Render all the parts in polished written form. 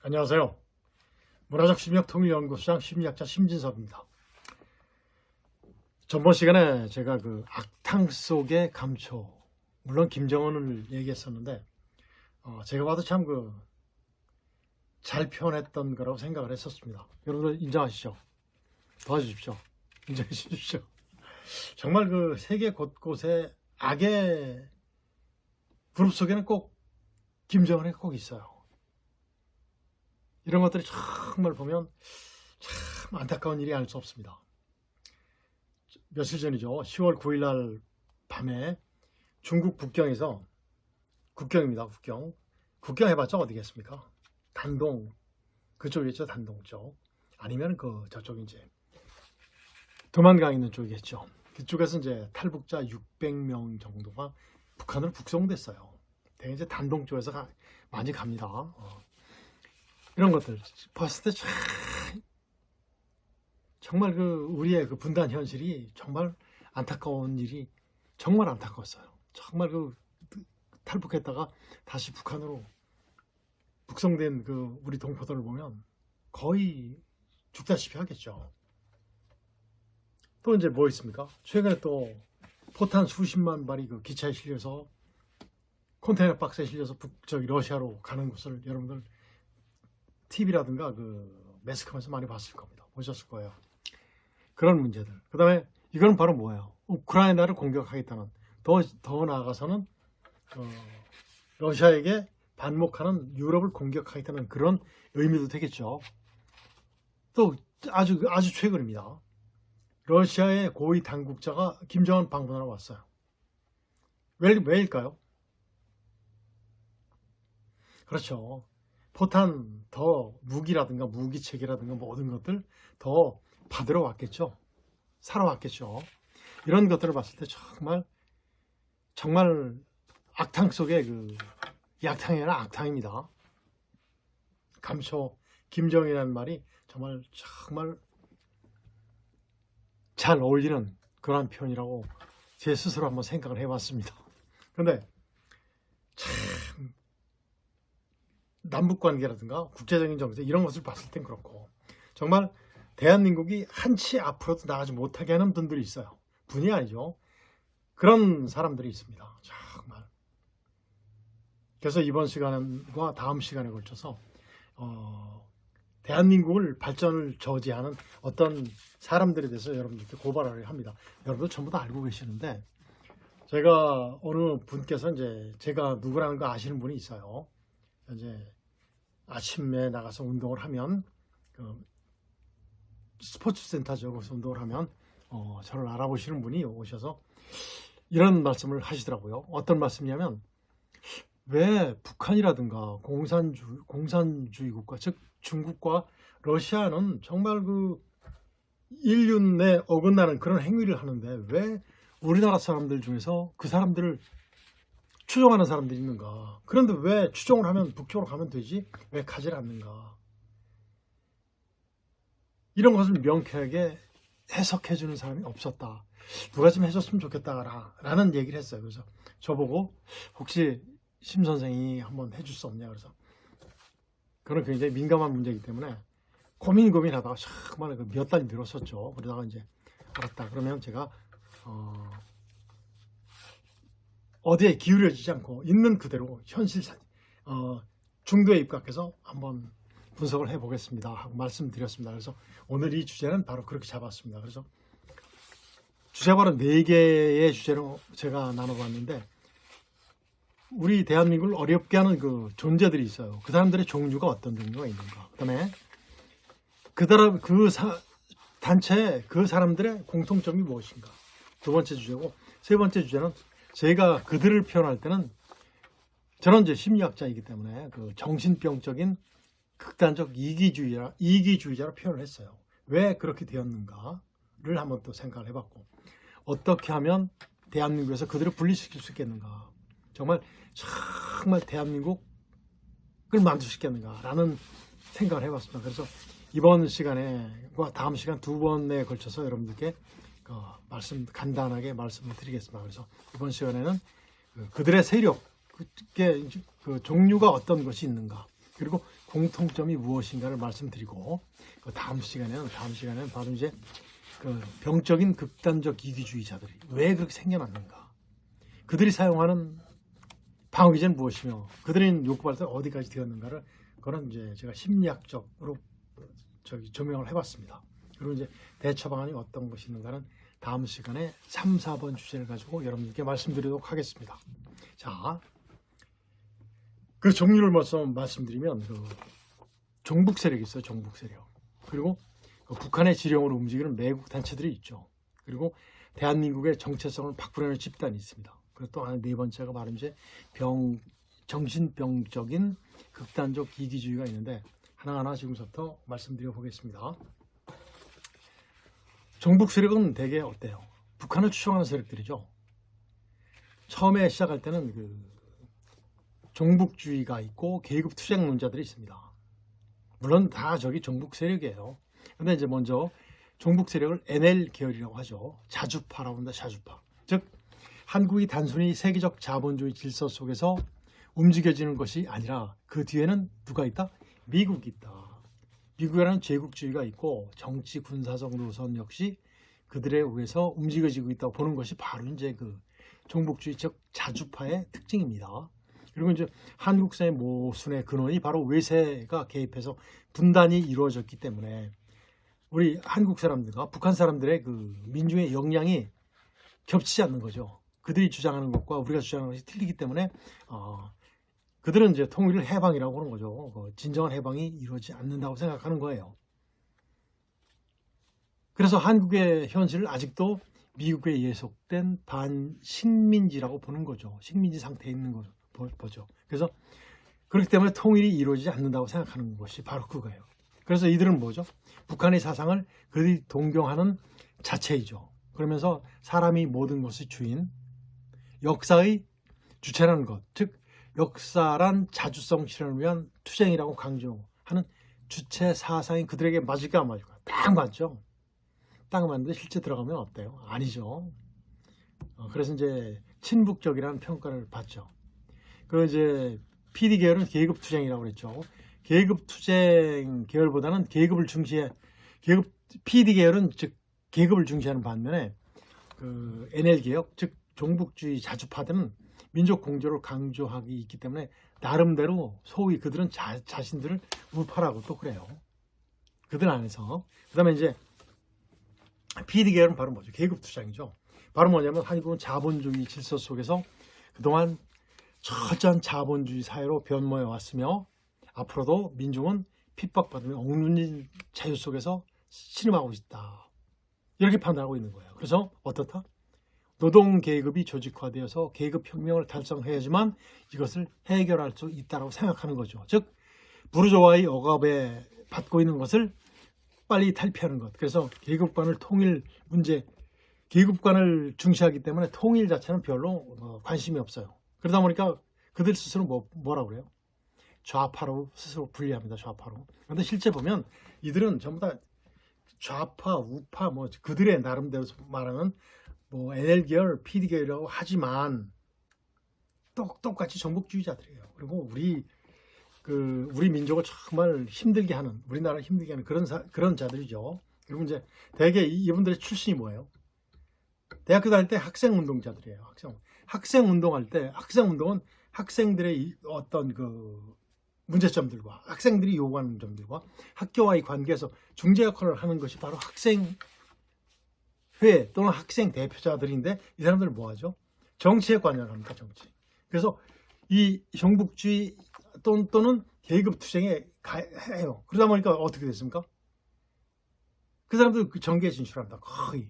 안녕하세요. 문화적 심리학통일연구소장 심리학자 심진섭입니다. 전번 시간에 제가 그 악탕 속의 감초, 물론 김정은을 얘기했었는데 제가 봐도 참 잘 표현했던 거라고 생각을 했었습니다. 여러분들 인정하시죠? 도와주십시오. 인정해 주십시오. 정말 그 세계 곳곳에 악의 그룹 속에는 꼭 김정은이 꼭 있어요. 이런 것들이 정말 보면 참 안타까운 일이 아닐 수 없습니다. 며칠 전이죠. 10월 9일 날 밤에 중국 북경에서, 국경입니다. 국경 해봤자 어디겠습니까? 단동 그쪽이겠죠. 단동 쪽 아니면 저쪽 이제 도만강 있는 쪽이겠죠. 그쪽에서 이제 탈북자 600명 정도가 북한으로 북송됐어요. 대개 이제 단동 쪽에서 많이 갑니다. 이런 것들 봤을 때 정말 우리의 분단 현실이 정말 안타까운 일이 정말 안타까웠어요. 정말 탈북했다가 다시 북한으로 북송된 우리 동포들을 보면 거의 죽다시피 하겠죠. 또 이제 뭐 있습니까? 최근에 또 포탄 수십만 발이 기차에 실려서 컨테이너 박스에 실려서 러시아로 가는 것을 여러분들 TV라든가 매스컴에서 많이 봤을 겁니다. 보셨을 거예요. 그런 문제들. 그 다음에 이건 바로 뭐예요? 우크라이나를 공격하겠다는, 더 나아가서는 러시아에게 반목하는 유럽을 공격하겠다는 그런 의미도 되겠죠. 또 아주 최근입니다. 러시아의 고위 당국자가 김정은 방문하러 왔어요. 왜일까요? 그렇죠. 포탄 더 무기라든가 무기체계라든가 모든 것들 더 받으러 왔겠죠. 사러 왔겠죠. 이런 것들을 봤을 때 정말 악탕 속에 이 악탕이 아니라 악탕입니다. 감초, 김정이라는 말이 정말 잘 어울리는 그러한 표현이라고 제 스스로 한번 생각을 해봤습니다. 그런데 참 남북관계라든가 국제적인 정세 이런 것을 봤을 땐 그렇고 정말 대한민국이 한치 앞으로도 나가지 못하게 하는 분들이 있어요. 분이 아니죠. 그런 사람들이 있습니다. 정말. 그래서 이번 시간과 다음 시간에 걸쳐서 대한민국을 발전을 저지하는 어떤 사람들에 대해서 여러분들께 고발을 합니다. 여러분들 전부 다 알고 계시는데 제가 어느 분께서 이제 제가 누구라는 거 아시는 분이 있어요. 이제 아침에 나가서 운동을 하면 스포츠 센터죠. 거기서 운동을 하면 저를 알아보시는 분이 오셔서 이런 말씀을 하시더라고요. 어떤 말씀이냐면 왜 북한이라든가 공산주의 국가, 즉 중국과 러시아는 정말 인륜에 어긋나는 그런 행위를 하는데 왜 우리나라 사람들 중에서 그 사람들을 추종하는 사람들이 있는가? 그런데 왜 추종을 하면 북쪽으로 가면 되지? 왜 가지 않는가? 이런 것을 명쾌하게 해석해주는 사람이 없었다. 누가 좀 해줬으면 좋겠다라는 얘기를 했어요. 그래서 저보고 혹시 심 선생이 한번 해줄 수 없냐? 그래서 그건 굉장히 민감한 문제이기 때문에 고민하다가 정말 몇 달이 늘었었죠. 그러다가 이제 알았다. 그러면 제가 어디에 기울여지지 않고 있는 그대로 현실 중도에 입각해서 한번 분석을 해보겠습니다 하고 말씀드렸습니다. 그래서 오늘 이 주제는 바로 그렇게 잡았습니다. 그래서 주제가 바로 4개의 주제로 제가 나눠봤는데 우리 대한민국을 어렵게 하는 존재들이 있어요. 그 사람들의 종류가 어떤 종류가 있는가. 그 다음에 단체 그 사람들의 공통점이 무엇인가. 두 번째 주제고 세 번째 주제는 제가 그들을 표현할 때는 저는 이제 심리학자이기 때문에 정신병적인 극단적 이기주의자로 표현을 했어요. 왜 그렇게 되었는가를 한번 또 생각을 해봤고 어떻게 하면 대한민국에서 그들을 분리시킬 수 있겠는가. 정말 대한민국을 만들 수 있겠는가라는 생각을 해봤습니다. 그래서 이번 시간에과 다음 시간 두 번에 걸쳐서 여러분들께 간단하게 말씀을 드리겠습니다. 그래서 이번 시간에는 그들의 세력, 종류가 어떤 것이 있는가, 그리고 공통점이 무엇인가를 말씀드리고 그 다음 시간에는 바로 이제 그 병적인 극단적 이기주의자들이 왜 그렇게 생겨났는가, 그들이 사용하는 방어기제는 무엇이며 그들의 욕구 발달 어디까지 되었는가를 그런 이제 제가 심리학적으로 조명을 해봤습니다. 그리고 이제 대처 방안이 어떤 것이 있는가는 다음 시간에 3, 4번 주제를 가지고 여러분들께 말씀드리도록 하겠습니다. 자, 그 종류를 먼저 말씀드리면 그 종북 세력이 있어요. 종북 세력. 그리고 그 북한의 지령으로 움직이는 매국 단체들이 있죠. 그리고 대한민국의 정체성을 바꾸려는 집단이 있습니다. 그리고 또 하나 네 번째가 바로 이제 정신병적인 극단적 이기주의가 있는데 하나하나 지금부터 말씀드려 보겠습니다. 종북 세력은 대개 어때요? 북한을 추종하는 세력들이죠. 처음에 시작할 때는 그 종북주의가 있고 계급 투쟁론자들이 있습니다. 물론 다 저기 종북 세력이에요. 근데 이제 먼저 종북 세력을 NL 계열이라고 하죠. 자주파라고 합니다. 자주파. 즉 한국이 단순히 세계적 자본주의 질서 속에서 움직여지는 것이 아니라 그 뒤에는 누가 있다? 미국이 있다. 미국이라는 제국주의가 있고 정치 군사적 노선 역시 그들에 의해서 움직여지고 있다고 보는 것이 바로 이제 그 종북주의 즉 자주파의 특징입니다. 그리고 이제 한국 사회 모순의 근원이 바로 외세가 개입해서 분단이 이루어졌기 때문에 우리 한국 사람들과 북한 사람들의 그 민중의 역량이 겹치지 않는 거죠. 그들이 주장하는 것과 우리가 주장하는 것이 틀리기 때문에 그들은 이제 통일을 해방이라고 하는 거죠. 진정한 해방이 이루어지지 않는다고 생각하는 거예요. 그래서 한국의 현실을 아직도 미국에 예속된 반식민지라고 보는 거죠. 식민지 상태에 있는 거죠. 보죠. 그래서 그렇기 때문에 통일이 이루어지지 않는다고 생각하는 것이 바로 그거예요. 그래서 이들은 뭐죠? 북한의 사상을 그들이 동경하는 자체이죠. 그러면서 사람이 모든 것의 주인, 역사의 주체라는 것, 즉 역사란 자주성 실현을 위한 투쟁이라고 강조하는 주체 사상이 그들에게 맞을까 안 맞을까? 딱 맞죠. 딱 맞는데 실제 들어가면 어때요? 아니죠. 그래서 이제 친북적이라는 평가를 받죠. 그 이제 PD 계열은 계급 투쟁이라고 그랬죠. 계급 투쟁 계열보다는 PD 계열은 즉 계급을 중시하는 반면에 그 NL 개혁 즉 종북주의 자주파들은 민족 공조를 강조하기 있기 때문에 나름대로 소위 그들은 자신들을 우파라고 또 그래요. 그들 안에서. 그다음에 이제 PD 계열은 바로 뭐죠? 계급 투쟁이죠. 바로 뭐냐면 한국은 자본주의 질서 속에서 그동안 철저한 자본주의 사회로 변모해 왔으며 앞으로도 민중은 핍박받으며 억눌린 자유 속에서 신음하고 있다. 이렇게 판단하고 있는 거예요. 그래서 어떻다? 노동 계급이 조직화되어서 계급 혁명을 달성해야지만 이것을 해결할 수 있다고 생각하는 거죠. 즉 부르조아의 억압에 받고 있는 것을 빨리 탈피하는 것. 그래서 계급관을 통일 문제, 계급관을 중시하기 때문에 통일 자체는 별로 관심이 없어요. 그러다 보니까 그들 스스로 뭐라고 그래요? 좌파로 스스로 분리합니다. 좌파로. 그런데 실제 보면 이들은 전부 다 좌파, 우파, 그들의 나름대로 말하는 NL 계열, PD 계열이라고 하지만 똑같이 정복주의자들이에요. 그리고 우리 민족을 정말 힘들게 하는, 우리나라를 힘들게 하는 그런 자들이죠. 그리고 이제 대개 이분들의 출신이 뭐예요? 대학교 다닐 때 학생운동자들이에요. 학생운동할 때, 학생운동은 학생들의 어떤 그 문제점들과 학생들이 요구하는 점들과 학교와의 관계에서 중재 역할을 하는 것이 바로 학생회 또는 학생 대표자들인데 이 사람들은 뭐하죠? 정치에 관여를 합니다. 정치. 그래서 이 종북주의 또는 계급 투쟁에 해요. 그러다 보니까 어떻게 됐습니까? 그 사람들 그 정계에 진출합니다. 거의.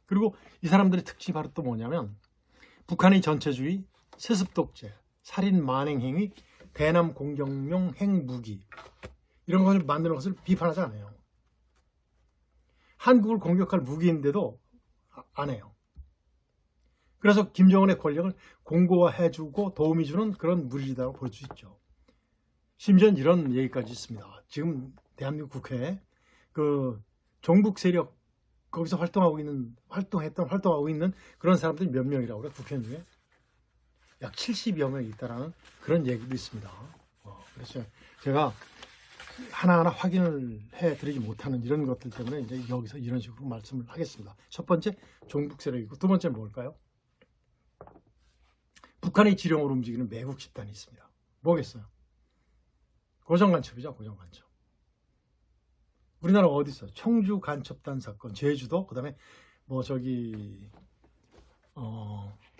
그리고 이 사람들의 특징이 바로 또 뭐냐면 북한의 전체주의, 세습독재, 살인 만행 행위, 대남 공격용 핵무기 이런 것을 만드는 것을 비판하지 않아요. 한국을 공격할 무기인데도 안 해요. 그래서 김정은의 권력을 공고화해주고 도움이 주는 그런 무리라고 볼 수 있죠. 심지어는 이런 얘기까지 있습니다. 지금 대한민국 국회에 그 종북 세력 거기서 활동하고 있는 그런 사람들이 몇 명이라고 그래요? 국회의원 중에 약 70여 명이 있다라는 그런 얘기도 있습니다. 그래서 제가 하나하나 확인을 해드리지 못하는 이런 것들 때문에 이제 여기서 이런 식으로 말씀을 하겠습니다. 첫 번째 종북 세력이고 두 번째는 뭘까요? 북한의 지령으로 움직이는 매국 집단이 있습니다. 뭐겠어요? 고정간첩이죠. 고정간첩. 우리나라가 어디 있어요? 청주 간첩단 사건, 제주도, 그다음에 뭐 저기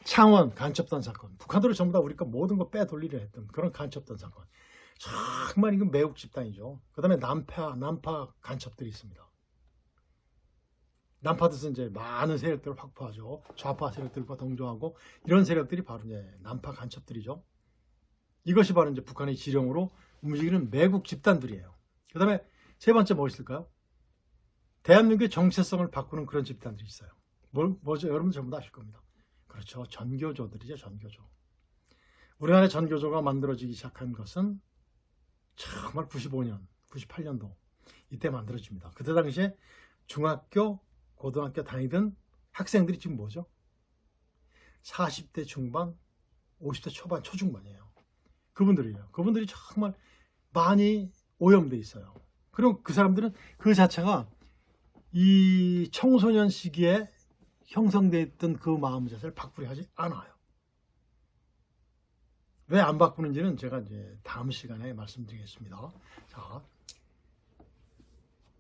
창원 간첩단 사건, 북한으로 전부 다 우리가 모든 거 빼돌리려 했던 그런 간첩단 사건. 정말 이건 매국 집단이죠. 그 다음에 남파 간첩들이 있습니다. 남파 뜻은 이제 많은 세력들을 확보하죠. 좌파 세력들과 동조하고 이런 세력들이 바로 이제 남파 간첩들이죠. 이것이 바로 이제 북한의 지령으로 움직이는 매국 집단들이에요. 그 다음에 세 번째 뭐 있을까요? 대한민국의 정체성을 바꾸는 그런 집단들이 있어요. 뭐죠? 여러분 전부 다 아실 겁니다. 그렇죠. 전교조들이죠. 전교조. 우리나라의 전교조가 만들어지기 시작한 것은 정말 95년, 98년도 이때 만들어집니다. 그때 당시에 중학교, 고등학교 다니던 학생들이 지금 뭐죠? 40대 중반, 50대 초반, 초중반이에요. 그분들이에요. 그분들이 정말 많이 오염돼 있어요. 그리고 그 사람들은 그 자체가 이 청소년 시기에 형성되어 있던 그 마음 자세를 바꾸려 하지 않아요. 왜 안 바꾸는지는 제가 이제 다음 시간에 말씀드리겠습니다. 자,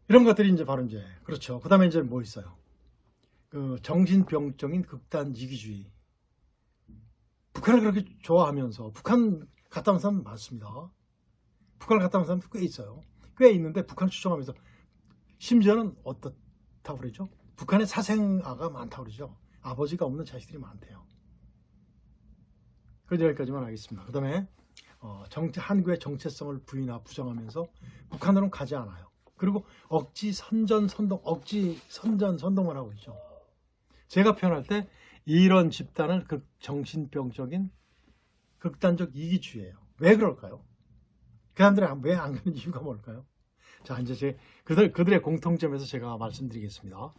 이런 것들이 이제 바로 이제 그렇죠. 그 다음에 이제 뭐 있어요? 그 정신병적인 극단 이기주의. 북한을 그렇게 좋아하면서 북한 갔다 온 사람 많습니다. 북한을 갔다 온 사람도 꽤 있어요. 꽤 있는데 북한을 추종하면서 심지어는 어떻다고 그러죠? 북한에 사생아가 많다고 그러죠. 아버지가 없는 자식들이 많대요. 그래서 여기까지만 하겠습니다. 그 다음에 한국의 정체성을 부정하면서 북한으로는 가지 않아요. 그리고 억지 선전선동을 하고 있죠. 제가 표현할 때 이런 집단을 정신병적인 극단적 이기주의예요. 왜 그럴까요? 그 사람들이 왜 안 가는 이유가 뭘까요? 자, 이제 그들의 공통점에서 제가 말씀드리겠습니다.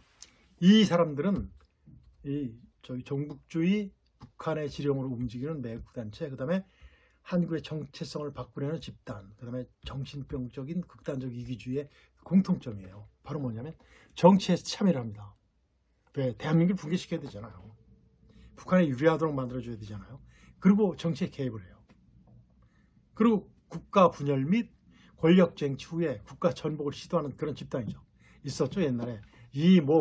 이 사람들은 저희 종북주의 북한의 지령으로 움직이는 매국단체, 그 다음에 한국의 정체성을 바꾸려는 집단, 그 다음에 정신병적인 극단적 이기주의의 공통점이에요. 바로 뭐냐면 정치에 참여를 합니다. 왜? 대한민국을 붕괴시켜야 되잖아요. 북한에 유리하도록 만들어줘야 되잖아요. 그리고 정치에 개입을 해요. 그리고 국가 분열 및 권력 쟁취 후에 국가 전복을 시도하는 그런 집단이죠. 있었죠, 옛날에.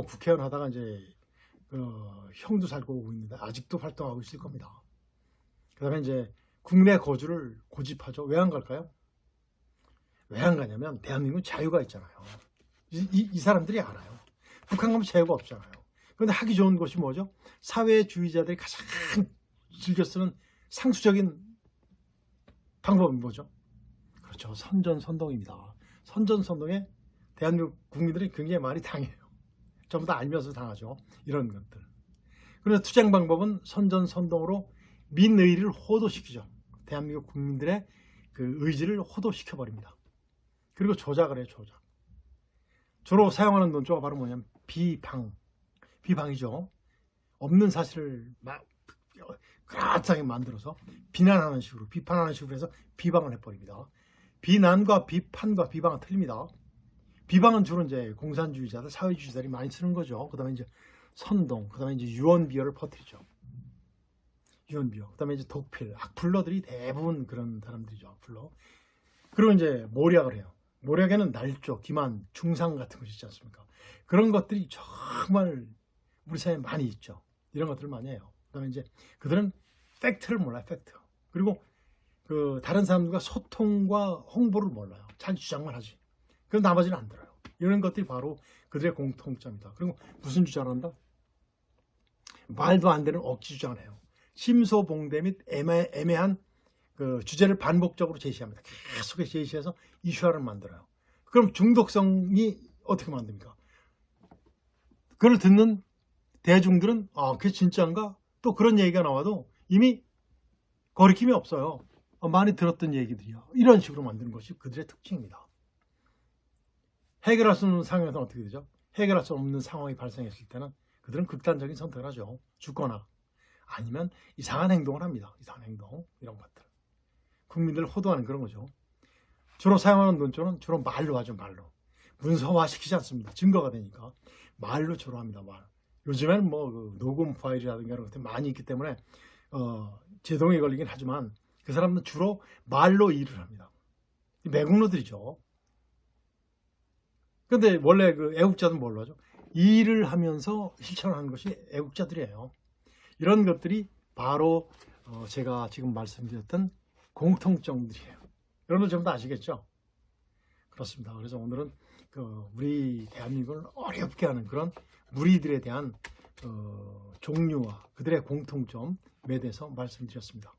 국회의원 하다가 이제 형도 살고 오고 있는데 아직도 활동하고 있을 겁니다. 그 다음에 이제 국내 거주를 고집하죠. 왜 안 갈까요? 왜 안 가냐면 대한민국은 자유가 있잖아요. 이 사람들이 알아요. 북한 가면 자유가 없잖아요. 그런데 하기 좋은 것이 뭐죠? 사회주의자들이 가장 즐겨 쓰는 상수적인 방법은 뭐죠? 그렇죠. 선전선동입니다. 선전선동에 대한민국 국민들이 굉장히 많이 당해요. 전부 다 알면서 당하죠. 이런 것들. 그래서 투쟁 방법은 선전선동으로 민의를 호도시키죠. 대한민국 국민들의 그 의지를 호도시켜버립니다. 그리고 조작을 해요. 조작. 주로 사용하는 논조가 바로 뭐냐면 비방이죠. 없는 사실을 그라하게 만들어서 비난하는 식으로, 비판하는 식으로 해서 비방을 해버립니다. 비난과 비판과 비방은 틀립니다. 비방은 주로 이제 공산주의자들, 사회주의자들이 많이 쓰는 거죠. 그 다음에 이제 선동, 그 다음에 이제 유언비어를 퍼뜨리죠. 유언비어, 그 다음에 이제 독필, 악플러들이 대부분 그런 사람들이죠. 악플러. 그리고 이제 모략을 해요. 모략에는 날조, 기만, 중상 같은 것이 있지 않습니까? 그런 것들이 정말 우리 사회에 많이 있죠. 이런 것들을 많이 해요. 그 다음에 이제 그들은 팩트를 몰라요. 팩트. 그리고 다른 사람들과 소통과 홍보를 몰라요. 자기 주장만 하지. 그럼 나머지는 안 들어요. 이런 것들이 바로 그들의 공통점이다. 그리고 무슨 주장을 한다? 말도 안 되는 억지 주장을 해요. 심소봉대 및 애매한 그 주제를 반복적으로 제시합니다. 계속 제시해서 이슈화를 만들어요. 그럼 중독성이 어떻게 만듭니까? 그걸 듣는 대중들은 그게 진짜인가? 또 그런 얘기가 나와도 이미 거리낌이 없어요. 많이 들었던 얘기들이야. 이런 식으로 만드는 것이 그들의 특징입니다. 해결할 수 없는 상황에서는 어떻게 되죠? 해결할 수 없는 상황이 발생했을 때는 그들은 극단적인 선택을 하죠. 죽거나 아니면 이상한 행동을 합니다. 이상한 행동, 이런 것들. 국민들을 호도하는 그런 거죠. 주로 사용하는 논조는 주로 말로 하죠. 말로. 문서화 시키지 않습니다. 증거가 되니까 말로 주로 합니다. 말. 요즘에는 뭐그 녹음 파일이라든가 이런 것들이 많이 있기 때문에 제동이 걸리긴 하지만 그 사람은 주로 말로 일을 합니다. 매국노들이죠. 근데 원래 그 애국자들은 뭘로 하죠? 일을 하면서 실천하는 것이 애국자들이에요. 이런 것들이 바로 제가 지금 말씀드렸던 공통점들이에요. 여러분들 전부 다 아시겠죠? 그렇습니다. 그래서 오늘은 우리 대한민국을 어렵게 하는 그런 무리들에 대한 종류와 그들의 공통점에 대해서 말씀드렸습니다.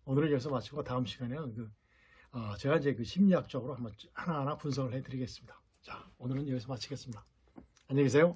오늘은 여기서 마치고 다음 시간에는 제가 이제 그 심리학적으로 한번 하나하나 분석을 해드리겠습니다. 자, 오늘은 여기서 마치겠습니다. 안녕히 계세요.